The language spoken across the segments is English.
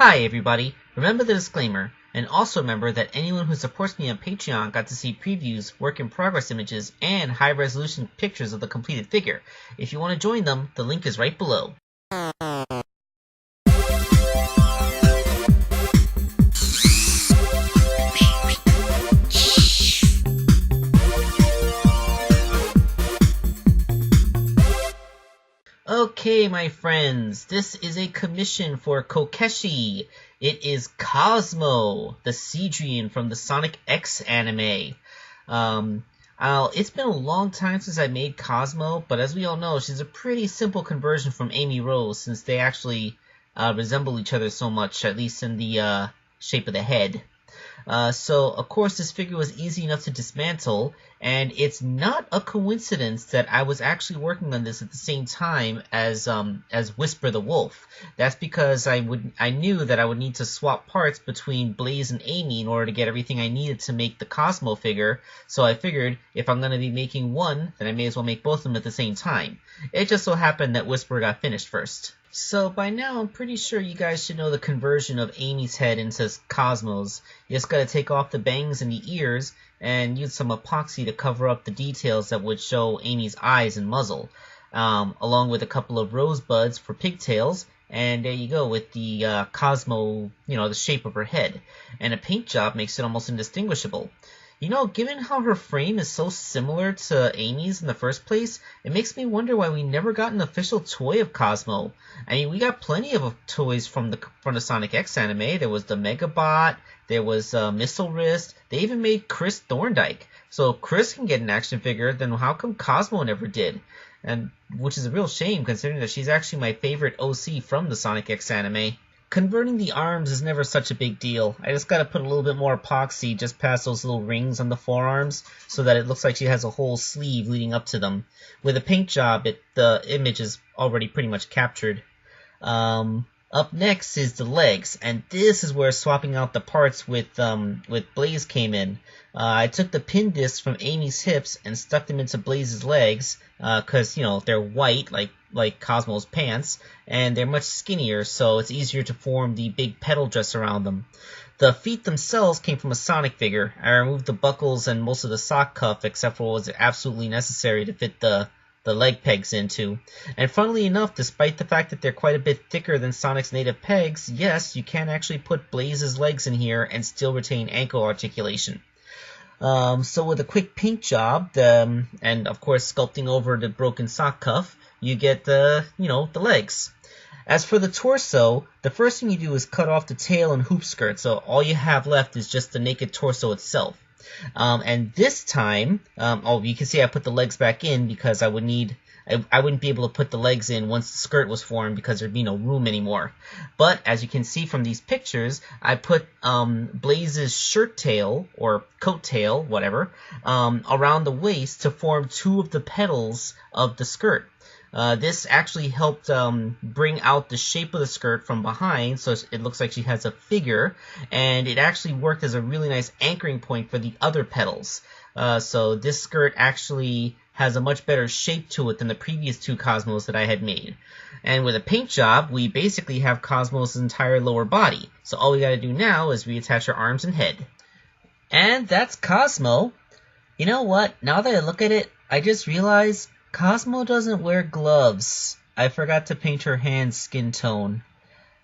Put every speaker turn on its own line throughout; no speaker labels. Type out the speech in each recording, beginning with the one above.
Hi everybody, remember the disclaimer, and also remember that anyone who supports me on Patreon got to see previews, work in progress images, and high resolution pictures of the completed figure. If you want to join them, the link is right below. Okay, my friends, this is a commission for Kokeshi. It is Cosmo, the Cedrian from the Sonic X anime. It's been a long time since I made Cosmo, but as we all know, she's a pretty simple conversion from Amy Rose, since they actually resemble each other so much, at least in the shape of the head. So, of course, this figure was easy enough to dismantle, and it's not a coincidence that I was actually working on this at the same time as Whisper the Wolf. That's because I knew that I would need to swap parts between Blaze and Amy in order to get everything I needed to make the Cosmo figure, so I figured if I'm going to be making one, then I may as well make both of them at the same time. It just so happened that Whisper got finished first. So by now, I'm pretty sure you guys should know the conversion of Amy's head into Cosmo's. You just gotta take off the bangs and the ears, and use some epoxy to cover up the details that would show Amy's eyes and muzzle, along with a couple of rosebuds for pigtails, and there you go with the Cosmo, the shape of her head. And a paint job makes it almost indistinguishable. Given how her frame is so similar to Amy's in the first place, it makes me wonder why we never got an official toy of Cosmo. I mean, we got plenty of toys from the Sonic X anime. There was the Megabot, there was Missile Wrist, they even made Chris Thorndike. So if Chris can get an action figure, then how come Cosmo never did? And which is a real shame, considering that she's actually my favorite OC from the Sonic X anime. Converting the arms is never such a big deal. I just gotta put a little bit more epoxy just past those little rings on the forearms so that it looks like she has a whole sleeve leading up to them. With a paint job, the image is already pretty much captured. Up next is the legs, and this is where swapping out the parts with Blaze came in. I took the pin discs from Amy's hips and stuck them into Blaze's legs, cause they're white like Cosmo's pants, and they're much skinnier, so it's easier to form the big pedal dress around them. The feet themselves came from a Sonic figure. I removed the buckles and most of the sock cuff except for what was absolutely necessary to fit the leg pegs into. And funnily enough, despite the fact that they're quite a bit thicker than Sonic's native pegs, yes, you can actually put Blaze's legs in here and still retain ankle articulation. So with a quick paint job, and of course sculpting over the broken sock cuff, you get the legs. As for the torso, the first thing you do is cut off the tail and hoop skirt, so all you have left is just the naked torso itself. And this time, you can see I put the legs back in because I wouldn't be able to put the legs in once the skirt was formed because there'd be no room anymore. But as you can see from these pictures, I put Blaze's shirt tail, or coat tail, whatever, around the waist to form two of the petals of the skirt. This actually helped bring out the shape of the skirt from behind, so it looks like she has a figure, and it actually worked as a really nice anchoring point for the other petals. So this skirt actually has a much better shape to it than the previous two Cosmos that I had made. And with a paint job, we basically have Cosmo's entire lower body. So all we gotta do now is reattach her arms and head. And that's Cosmo. You know what? Now that I look at it, I just realized Cosmo doesn't wear gloves. I forgot to paint her hands skin tone.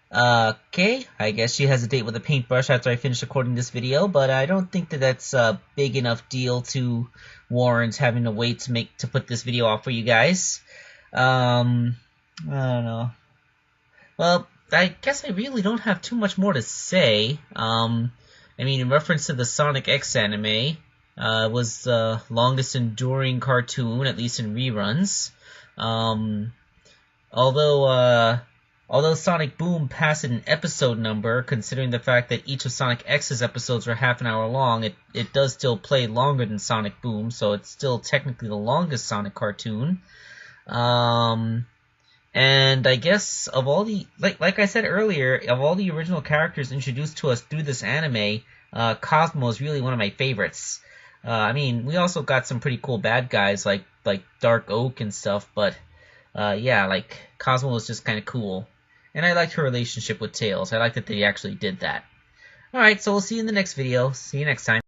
Okay, I guess she has a date with a paintbrush after I finish recording this video, but I don't think that that's a big enough deal to warrant having to wait to put this video off for you guys. I don't know. Well, I guess I really don't have too much more to say. In reference to the Sonic X anime, was the longest enduring cartoon, at least in reruns. Although Sonic Boom passed an episode number, considering the fact that each of Sonic X's episodes were half an hour long, it does still play longer than Sonic Boom, so it's still technically the longest Sonic cartoon. And I guess of all the, like I said earlier, of all the original characters introduced to us through this anime, Cosmo is really one of my favorites. We also got some pretty cool bad guys like Dark Oak and stuff, but yeah, Cosmo is just kind of cool. And I liked her relationship with Tails. I like that they actually did that. Alright, so we'll see you in the next video. See you next time.